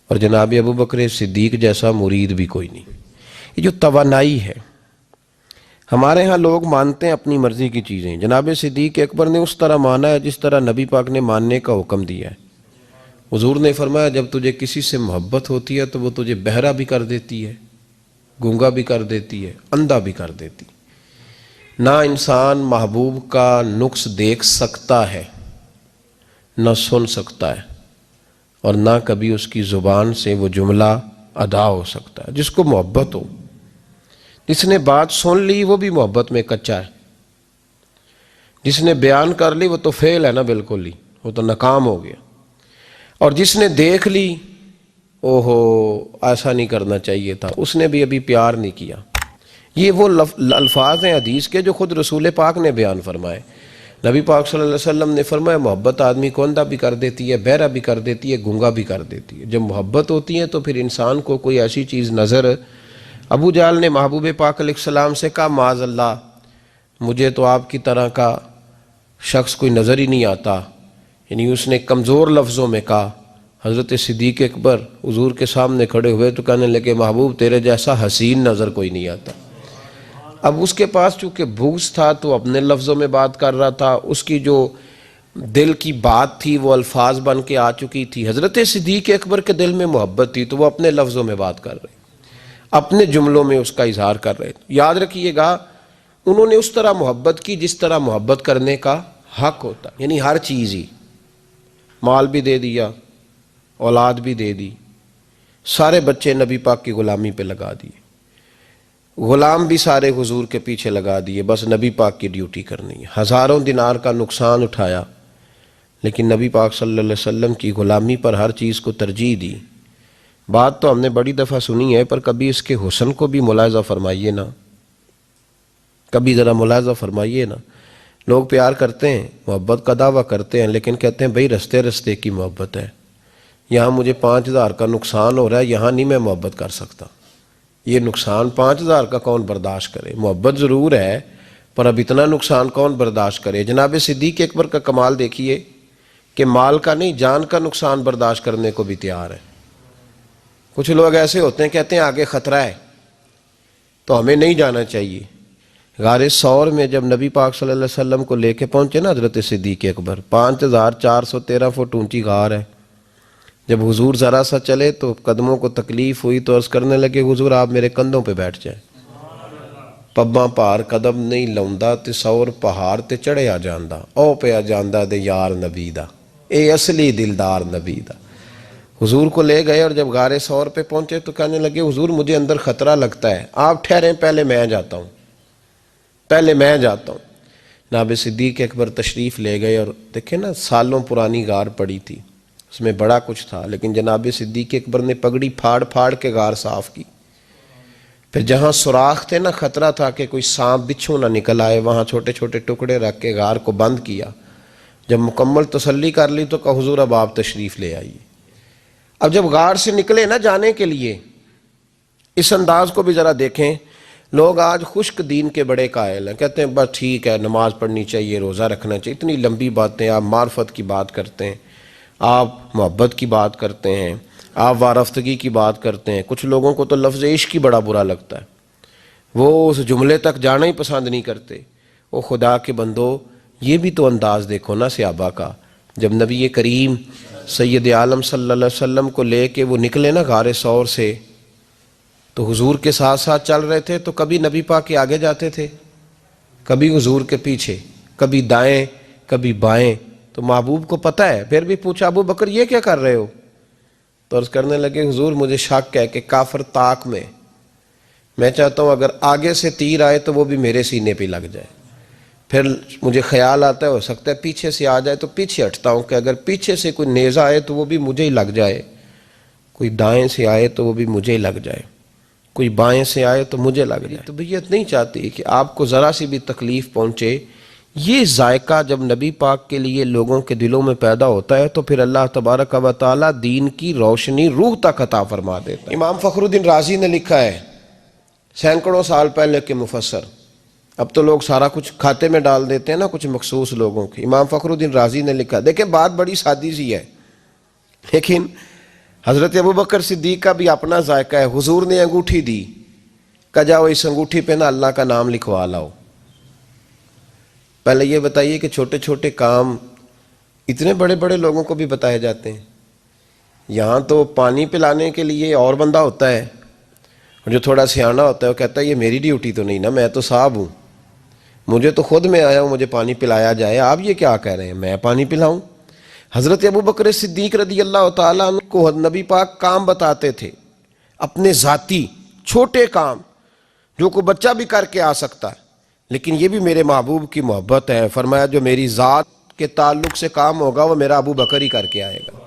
اور جناب ابو بکر صدیق جیسا مرید بھی کوئی نہیں۔ یہ جو توانائی ہے، ہمارے ہاں لوگ مانتے ہیں اپنی مرضی کی چیزیں، جناب صدیق اکبر نے اس طرح مانا ہے جس طرح نبی پاک نے ماننے کا حکم دیا ہے۔ حضور نے فرمایا جب تجھے کسی سے محبت ہوتی ہے تو وہ تجھے بہرا بھی کر دیتی ہے، گونگا بھی کر دیتی ہے، اندھا بھی کر دیتی ہے۔ نہ انسان محبوب کا نقص دیکھ سکتا ہے، نہ سن سکتا ہے، اور نہ کبھی اس کی زبان سے وہ جملہ ادا ہو سکتا ہے۔ جس کو محبت ہو، جس نے بات سن لی وہ بھی محبت میں کچا ہے، جس نے بیان کر لی وہ تو فیل ہے نا، بالکل ہی وہ تو ناکام ہو گیا، اور جس نے دیکھ لی اوہو ایسا نہیں کرنا چاہیے تھا، اس نے بھی ابھی پیار نہیں کیا۔ یہ وہ الفاظ ہیں حدیث کے جو خود رسول پاک نے بیان فرمائے۔ نبی پاک صلی اللہ علیہ وسلم نے فرمایا محبت آدمی کو اندھا بھی کر دیتی ہے، بہرا بھی کر دیتی ہے، گونگا بھی کر دیتی ہے۔ جب محبت ہوتی ہے تو پھر انسان کو کوئی ایسی چیز نظر، ابو جہل نے محبوب پاک علیہ السلام سے کہا معاذ اللہ مجھے تو آپ کی طرح کا شخص کوئی نظر ہی نہیں آتا، یعنی اس نے کمزور لفظوں میں کہا۔ حضرت صدیق اکبر حضور کے سامنے کھڑے ہوئے تو کہنے لگے محبوب تیرے جیسا حسین نظر کوئی نہیں آتا۔ اب اس کے پاس چونکہ بغض تھا تو اپنے لفظوں میں بات کر رہا تھا، اس کی جو دل کی بات تھی وہ الفاظ بن کے آ چکی تھی۔ حضرت صدیق اکبر کے دل میں محبت تھی تو وہ اپنے لفظوں میں بات کر رہے، اپنے جملوں میں اس کا اظہار کر رہے۔ یاد رکھیے گا انہوں نے اس طرح محبت کی جس طرح محبت کرنے کا حق ہوتا، یعنی ہر چیز ہی، مال بھی دے دیا، اولاد بھی دے دی، سارے بچے نبی پاک کی غلامی پہ لگا دیے، غلام بھی سارے حضور کے پیچھے لگا دیے، بس نبی پاک کی ڈیوٹی کرنی ہے۔ ہزاروں دینار کا نقصان اٹھایا لیکن نبی پاک صلی اللہ علیہ وسلم کی غلامی پر ہر چیز کو ترجیح دی۔ بات تو ہم نے بڑی دفعہ سنی ہے پر کبھی اس کے حسن کو بھی ملاحظہ فرمائیے نا، کبھی ذرا ملاحظہ فرمائیے نا۔ لوگ پیار کرتے ہیں، محبت کا دعویٰ کرتے ہیں لیکن کہتے ہیں بھئی رستے رستے کی محبت ہے، یہاں مجھے 5,000 کا نقصان ہو رہا ہے، یہاں نہیں میں محبت کر سکتا۔ یہ نقصان 5,000 کا کون برداشت کرے؟ محبت ضرور ہے پر اب اتنا نقصان کون برداشت کرے؟ جناب صدیق اکبر کا کمال دیکھیے کہ مال کا نہیں جان کا نقصان برداشت کرنے کو بھی تیار ہے۔ کچھ لوگ ایسے ہوتے ہیں کہتے ہیں آگے خطرہ ہے تو ہمیں نہیں جانا چاہیے۔ غار ثور میں جب نبی پاک صلی اللہ علیہ وسلم کو لے کے پہنچے نا حضرت صدیق اکبر، 5,413 فٹ اونچی غار ہے، جب حضور ذرا سا چلے تو قدموں کو تکلیف ہوئی تو عرض کرنے لگے حضور آپ میرے کندھوں پہ بیٹھ جائیں۔ پباں پار قدم نہیں لاؤندا تے سور پہاڑ تے چڑھیا جاندا، او پیا جاندا دے یار نبی دا، اے اصلی دلدار نبی دا۔ حضور کو لے گئے اور جب غار ثور پہ پہنچے تو کہنے لگے حضور مجھے اندر خطرہ لگتا ہے، آپ ٹھہریں پہلے میں جاتا ہوں، پہلے میں جاتا ہوں۔ جناب صدیق اکبر تشریف لے گئے اور دیکھیں نا سالوں پرانی غار پڑی تھی، اس میں بڑا کچھ تھا لیکن جناب صدیق اکبر نے پگڑی پھاڑ پھاڑ کے غار صاف کی۔ پھر جہاں سوراخ تھے نا، خطرہ تھا کہ کوئی سانپ بچھو نہ نکل آئے، وہاں چھوٹے چھوٹے ٹکڑے رکھ کے غار کو بند کیا۔ جب مکمل تسلی کر لی تو کہا حضور اب آپ تشریف لے آئیے۔ اب جب غار سے نکلے نا جانے کے لیے، اس انداز کو بھی ذرا دیکھیں۔ لوگ آج خشک دین کے بڑے قائل ہیں، کہتے ہیں بس ٹھیک ہے نماز پڑھنی چاہیے، روزہ رکھنا چاہیے، اتنی لمبی باتیں، آپ معرفت کی بات کرتے ہیں، آپ محبت کی بات کرتے ہیں، آپ وارفتگی کی بات کرتے ہیں۔ کچھ لوگوں کو تو لفظ عشق ہی بڑا برا لگتا ہے، وہ اس جملے تک جانا ہی پسند نہیں کرتے۔ وہ خدا کے بندو یہ بھی تو انداز دیکھو نا صحابہ کا، جب نبی کریم سید عالم صلی اللہ علیہ وسلم کو لے کے وہ نکلے نا غار ثور سے تو حضور کے ساتھ ساتھ چل رہے تھے، تو کبھی نبی پاک کے آگے جاتے تھے، کبھی حضور کے پیچھے، کبھی دائیں کبھی بائیں۔ تو محبوب کو پتہ ہے، پھر بھی پوچھا ابو بکر یہ کیا کر رہے ہو؟ تو عرض کرنے لگے حضور مجھے شک ہے کہ کافر طاق میں چاہتا ہوں اگر آگے سے تیر آئے تو وہ بھی میرے سینے پہ لگ جائے، پھر مجھے خیال آتا ہے ہو سکتا ہے پیچھے سے آ جائے تو پیچھے ہٹتا ہوں کہ اگر پیچھے سے کوئی نیزہ آئے تو وہ بھی مجھے ہی لگ جائے، کوئی دائیں سے آئے تو وہ بھی مجھے ہی لگ جائے، کوئی بائیں سے آئے تو مجھے لگ جائے۔ طبیعت نہیں چاہتی کہ آپ کو ذرا سی بھی تکلیف پہنچے۔ یہ ذائقہ جب نبی پاک کے لیے لوگوں کے دلوں میں پیدا ہوتا ہے تو پھر اللہ تبارک و تعالیٰ دین کی روشنی روح تک عطا فرما دیتا ہے۔ امام فخر الدین رازی نے لکھا ہے، سینکڑوں سال پہلے کے مفسر، اب تو لوگ سارا کچھ کھاتے میں ڈال دیتے ہیں نا کچھ مخصوص لوگوں کے۔ امام فخر الدین رازی نے لکھا، دیکھیں بات بڑی سادی سی ہے لیکن حضرت ابو بکر صدیق کا بھی اپنا ذائقہ ہے. حضور نے انگوٹھی دی, کہا جاؤ اس انگوٹھی پہ نا اللہ کا نام لکھوا لاؤ. پہلے یہ بتائیے کہ چھوٹے چھوٹے کام اتنے بڑے بڑے لوگوں کو بھی بتائے جاتے ہیں. یہاں تو پانی پلانے کے لیے اور بندہ ہوتا ہے, اور جو تھوڑا سیانا ہوتا ہے وہ کہتا ہے یہ میری ڈیوٹی تو نہیں نا, میں تو صاحب ہوں, مجھے تو خود میں آیا ہوں مجھے پانی پلایا جائے, آپ یہ کیا کہہ رہے ہیں میں پانی پلاؤں. حضرت ابو بکر صدیق رضی اللہ تعالیٰ عنہ کو نبی پاک کام بتاتے تھے, اپنے ذاتی چھوٹے کام جو کوئی بچہ بھی کر کے آ سکتا ہے, لیکن یہ بھی میرے محبوب کی محبت ہے. فرمایا جو میری ذات کے تعلق سے کام ہوگا وہ میرا ابو بکر ہی کر کے آئے گا.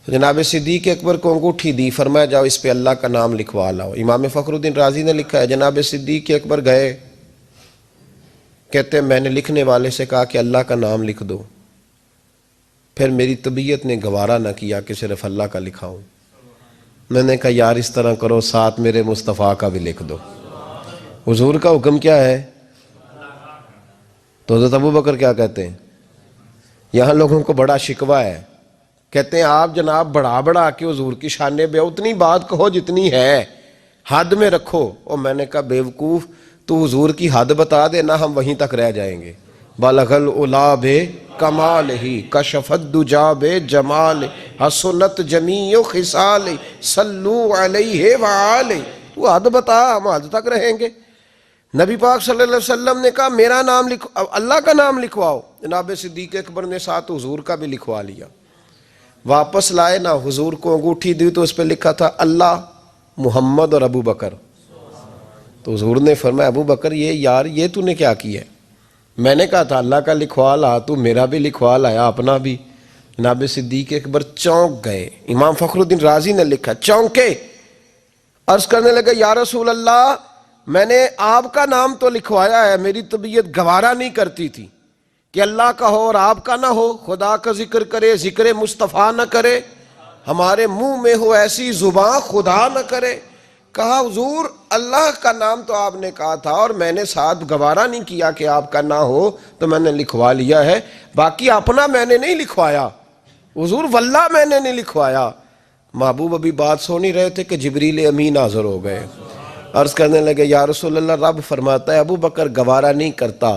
جناب صدیق اکبر کو انگوٹھی دی, فرمایا جاؤ اس پہ اللہ کا نام لکھوا لاؤ. امام فخر الدین رازی نے لکھا ہے جناب صدیق اکبر گئے, کہتے ہیں میں نے لکھنے والے سے کہا کہ اللہ کا نام لکھ دو, پھر میری طبیعت نے گوارا نہ کیا کہ صرف اللہ کا لکھاؤں. میں نے کہا یار اس طرح کرو ساتھ میرے مصطفیٰ کا بھی لکھ دو. حضور کا حکم کیا ہے؟ تو حضرت ابو بکر کیا کہتے ہیں؟ یہاں لوگوں کو بڑا شکوہ ہے, کہتے ہیں آپ جناب بڑھا کے حضور کی شان بے, اتنی بات کہو جتنی ہے, حد میں رکھو. اور میں نے کہا بیوقوف, تو حضور کی حد بتا دے نا, ہم وہیں تک رہ جائیں گے. بالغ العلا بے کمال ہی کشف الدجا بے جمال, حسنت جمیع خصال صلو علیہ وآلہ. تو حد بتا, ہم حد تک رہیں گے. نبی پاک صلی اللہ علیہ وسلم نے کہا میرا نام لکھو, اللہ کا نام لکھواؤ. جناب صدیق اکبر نے ساتھ حضور کا بھی لکھوا لیا. واپس لائے نا, حضور کو انگوٹھی دی تو اس پہ لکھا تھا اللہ, محمد اور ابو بکر. تو حضور نے فرمایا ابو بکر یہ تو نے کیا کیا ہے؟ میں نے کہا تھا اللہ کا لکھوا لا, تو میرا بھی لکھوا لایا اپنا بھی. جناب صدیق اکبر چونک گئے. امام فخر الدین رازی نے لکھا چونکے, عرض کرنے لگے یا رسول اللہ میں نے آپ کا نام تو لکھوایا ہے, میری طبیعت گوارا نہیں کرتی تھی کہ اللہ کا ہو اور آپ کا نہ ہو, خدا کا ذکر کرے ذکر مصطفیٰ نہ کرے, ہمارے منہ میں ہو ایسی زبان خدا نہ کرے. کہا حضور اللہ کا نام تو آپ نے کہا تھا اور میں نے ساتھ گوارا نہیں کیا کہ آپ کا نہ ہو, تو میں نے لکھوا لیا ہے, باقی اپنا میں نے نہیں لکھوایا. حضور واللہ میں نے نہیں لکھوایا. محبوب ابھی بات سن ہی رہے تھے کہ جبریل امین حاضر ہو گئے. عرض کرنے لگے یا رسول اللہ, رب فرماتا ہے ابو بکر گوارا نہیں کرتا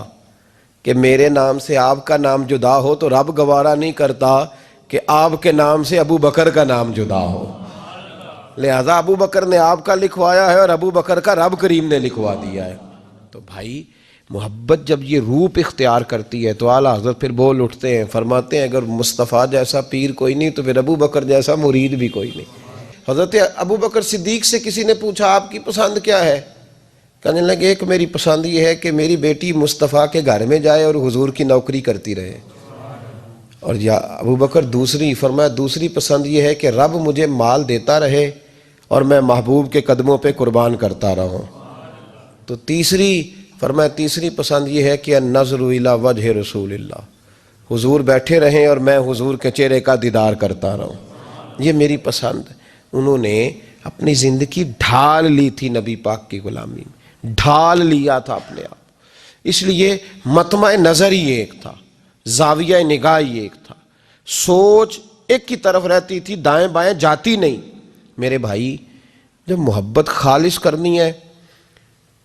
کہ میرے نام سے آپ کا نام جدا ہو, تو رب گوارا نہیں کرتا کہ آپ کے نام سے ابو بکر کا نام جدا ہو. لہذا ابو بکر نے آپ کا لکھوایا ہے اور ابو بکر کا رب کریم نے لکھوا دیا ہے. تو بھائی محبت جب یہ روپ اختیار کرتی ہے تو اعلیٰ حضرت پھر بول اٹھتے ہیں, فرماتے ہیں اگر مصطفیٰ جیسا پیر کوئی نہیں تو پھر ابو بکر جیسا مرید بھی کوئی نہیں. حضرت ابو بکر صدیق سے کسی نے پوچھا آپ کی پسند کیا ہے؟ کہنے لگے ایک میری پسند یہ ہے کہ میری بیٹی مصطفیٰ کے گھر میں جائے اور حضور کی نوکری کرتی رہے. اور یا ابو بکر دوسری, فرمایا دوسری پسند یہ ہے کہ رب مجھے مال دیتا رہے اور میں محبوب کے قدموں پہ قربان کرتا رہوں. تو تیسری, فرمایا تیسری پسند یہ ہے کہ النظر الی وجہ رسول اللہ, حضور بیٹھے رہیں اور میں حضور کے چہرے کا دیدار کرتا رہوں, یہ میری پسند. انہوں نے اپنی زندگی ڈھال لی تھی نبی پاک کی غلامی میں, ڈھال لیا تھا اپنے آپ. اس لیے مطمع نظر ہی ایک تھا, زاویہ نگاہ ہی ایک تھا, سوچ ایک کی طرف رہتی تھی, دائیں بائیں جاتی نہیں. میرے بھائی جب محبت خالص کرنی ہے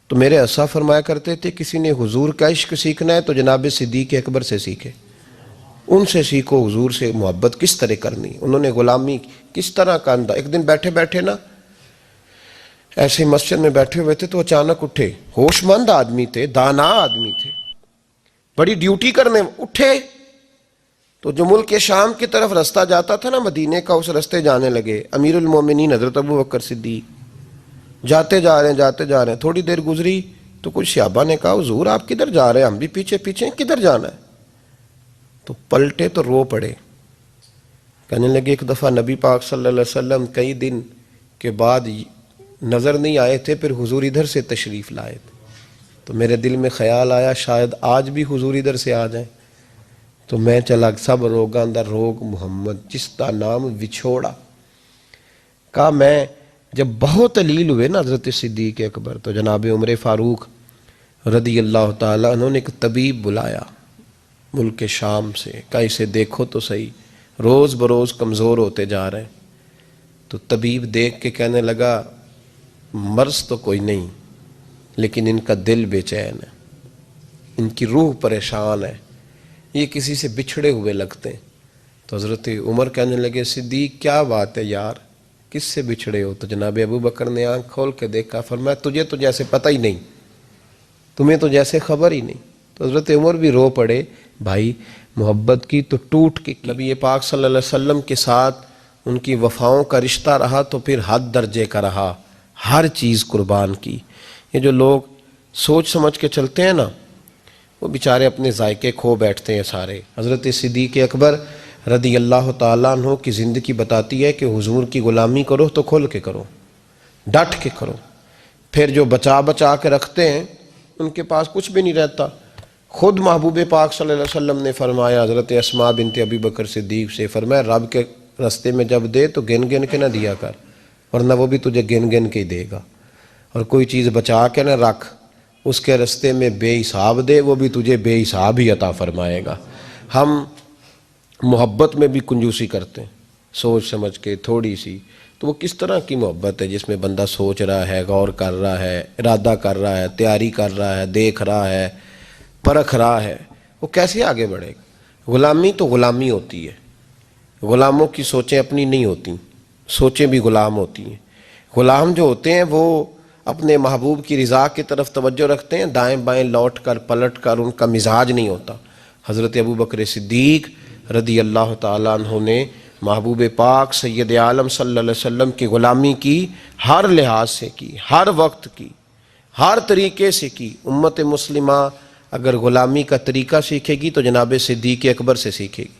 تو میرے اسا فرمایا کرتے تھے کسی نے حضور کا عشق سیکھنا ہے تو جناب صدیق اکبر سے سیکھے, ان سے سیکھو حضور سے محبت کس طرح کرنی. انہوں نے غلامی کس طرح کا انداز. ایک دن بیٹھے بیٹھے نا ایسے مسجد میں بیٹھے ہوئے تھے تو اچانک اٹھے, ہوش مند آدمی تھے, دانا آدمی تھے, بڑی ڈیوٹی کرنے اٹھے. تو جو ملک شام کی طرف رستہ جاتا تھا نا مدینے کا, اس رستے جانے لگے. امیر المومنین حضرت ابو بکر صدیق جاتے جا رہے ہیں. تھوڑی دیر گزری تو کچھ صحابہ نے کہا حضور آپ کدھر جا رہے ہیں؟ ہم بھی پیچھے پیچھے, کدھر جانا ہے؟ تو پلٹے تو رو پڑے. کہنے لگے ایک دفعہ نبی پاک صلی اللہ علیہ وسلم کئی دن کے بعد نظر نہیں آئے تھے, پھر حضور ادھر سے تشریف لائے تھے, تو میرے دل میں خیال آیا شاید آج بھی حضور ادھر سے آ جائیں. تو میں چلا, سب روگاں دا روگ محمد جس کا نام وچھوڑا. کہا میں جب بہت علیل ہوئے نا حضرت صدیق اکبر, تو جناب عمر فاروق رضی اللہ تعالیٰ انہوں نے ایک طبیب بلایا ملک شام سے. کہا اسے دیکھو تو صحیح, روز بروز کمزور ہوتے جا رہے ہیں. تو طبیب دیکھ کے کہنے لگا مرض تو کوئی نہیں لیکن ان کا دل بے چین ہے، ان کی روح پریشان ہے، یہ کسی سے بچھڑے ہوئے لگتے ہیں۔ تو حضرت عمر کہنے لگے صدیق کیا بات ہے یار، کس سے بچھڑے ہو؟ تو جناب ابو بکر نے آنکھ کھول کے دیکھا، فرمایا تجھے تو جیسے پتہ ہی نہیں، تمہیں تو جیسے خبر ہی نہیں۔ تو حضرت عمر بھی رو پڑے، بھائی محبت کی تو ٹوٹ کے نبی پاک صلی اللہ علیہ وسلم کے ساتھ ان کی وفاؤں کا رشتہ رہا تو پھر حد درجے کا رہا، ہر چیز قربان کی۔ یہ جو لوگ سوچ سمجھ کے چلتے ہیں نا، وہ بیچارے اپنے ذائقے کھو بیٹھتے ہیں سارے۔ حضرت صدیق اکبر رضی اللہ تعالیٰ عنہ کی زندگی بتاتی ہے کہ حضور کی غلامی کرو تو کھل کے کرو، ڈٹ کے کرو، پھر جو بچا بچا کے رکھتے ہیں ان کے پاس کچھ بھی نہیں رہتا۔ خود محبوب پاک صلی اللہ علیہ وسلم نے فرمایا حضرت اسماء بنت ابی بکر صدیق سے، فرمایا رب کے رستے میں جب دے تو گن گن کے نہ دیا کر، ورنہ وہ بھی تجھے گن گن کے ہی دے گا، اور کوئی چیز بچا کے نہ رکھ، اس کے رستے میں بے حساب دے، وہ بھی تجھے بے حساب ہی عطا فرمائے گا۔ ہم محبت میں بھی کنجوسی کرتے ہیں، سوچ سمجھ کے تھوڑی سی، تو وہ کس طرح کی محبت ہے جس میں بندہ سوچ رہا ہے، غور کر رہا ہے، ارادہ کر رہا ہے، تیاری کر رہا ہے، دیکھ رہا ہے، پرکھ رہا ہے، وہ کیسے آگے بڑھے گا؟ غلامی تو غلامی ہوتی ہے، غلاموں کی سوچیں اپنی نہیں ہوتی، سوچیں بھی غلام ہوتی ہیں۔ غلام جو ہوتے ہیں وہ اپنے محبوب کی رضا کی طرف توجہ رکھتے ہیں، دائیں بائیں لوٹ کر پلٹ کر ان کا مزاج نہیں ہوتا۔ حضرت ابو بکر صدیق رضی اللہ تعالیٰ عنہ نے محبوب پاک سید عالم صلی اللہ علیہ وسلم کی غلامی کی، ہر لحاظ سے کی، ہر وقت کی، ہر طریقے سے کی۔ امت مسلمہ اگر غلامی کا طریقہ سیکھے گی تو جناب صدیق اکبر سے سیکھے گی۔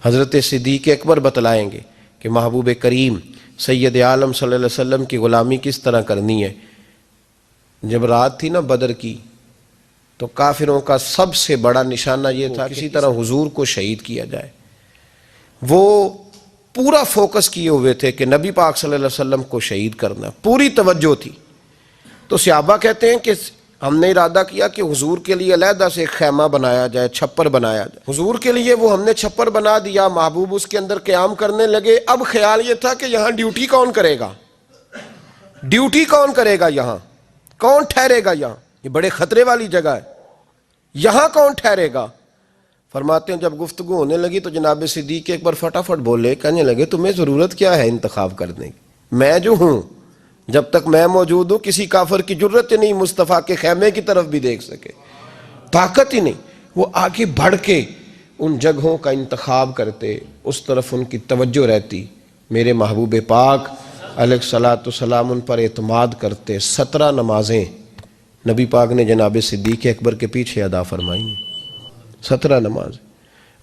حضرت صدیق اکبر بتلائیں گے کہ محبوب کریم سید عالم صلی اللہ علیہ وسلم کی غلامی کس طرح کرنی ہے۔ جب رات تھی نا بدر کی، تو کافروں کا سب سے بڑا نشانہ یہ تھا کسی طرح حضور کو شہید کیا جائے۔ وہ پورا فوکس کیے ہوئے تھے کہ نبی پاک صلی اللہ علیہ وسلم کو شہید کرنا، پوری توجہ تھی۔ تو صحابہ کہتے ہیں کہ ہم نے ارادہ کیا کہ حضور کے لیے علیحدہ سے ایک خیمہ بنایا جائے، چھپر بنایا جائے۔ حضور کے لیے وہ ہم نے چھپر بنا دیا، محبوب اس کے اندر قیام کرنے لگے۔ اب خیال یہ تھا کہ یہاں ڈیوٹی کون کرے گا، ڈیوٹی کون کرے گا، یہاں کون ٹھہرے گا، یہاں یہ بڑے خطرے والی جگہ ہے، یہاں کون ٹھہرے گا؟ فرماتے ہیں جب گفتگو ہونے لگی تو جناب صدیق اکبر فٹافٹ بولے، کہنے لگے تمہیں ضرورت کیا ہے انتخاب کرنے کی؟ میں جو ہوں، جب تک میں موجود ہوں کسی کافر کی جرت نہیں مصطفیٰ کے خیمے کی طرف بھی دیکھ سکے، طاقت ہی نہیں۔ وہ آگے بڑھ کے ان جگہوں کا انتخاب کرتے، اس طرف ان کی توجہ رہتی۔ میرے محبوب پاک علیہ الصلوۃ والسلام ان پر اعتماد کرتے۔ 17 نمازیں نبی پاک نے جناب صدیق اکبر کے پیچھے ادا فرمائی، 17 نماز۔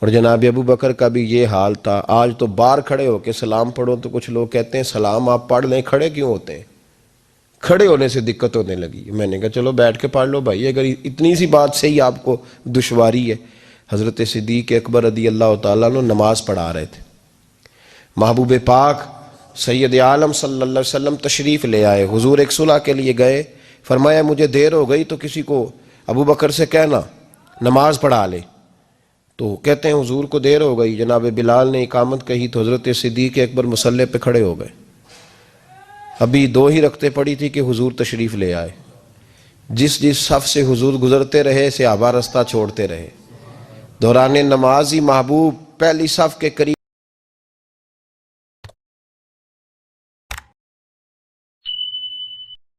اور جناب ابو بکر کا بھی یہ حال تھا۔ آج تو باہر کھڑے ہو کے سلام پڑھو تو کچھ لوگ کہتے ہیں سلام آپ پڑھ لیں، کھڑے کیوں ہوتے ہیں؟ کھڑے ہونے سے دقت ہونے لگی۔ میں نے کہا چلو بیٹھ کے پڑھ لو بھائی، اگر اتنی سی بات سے ہی آپ کو دشواری ہے۔ حضرت صدیق اکبر رضی اللہ تعالیٰ عنہ نماز پڑھا رہے تھے، محبوب پاک سید عالم صلی اللہ علیہ وسلم تشریف لے آئے، حضور ایک صلح کے لیے گئے، فرمایا مجھے دیر ہو گئی تو کسی کو ابو بکر سے کہنا نماز پڑھا لے۔ تو کہتے ہیں حضور کو دیر ہو گئی، جناب بلال نے اقامت کہی تو حضرت صدیق اکبر مصلی پہ کھڑے ہو گئے۔ ابھی 2 ہی رکعتیں پڑی تھی کہ حضور تشریف لے آئے۔ جس جس صف سے حضور گزرتے رہے صحابہ رستہ چھوڑتے رہے۔ دوران نماز ہی محبوب پہلی صف کے قریب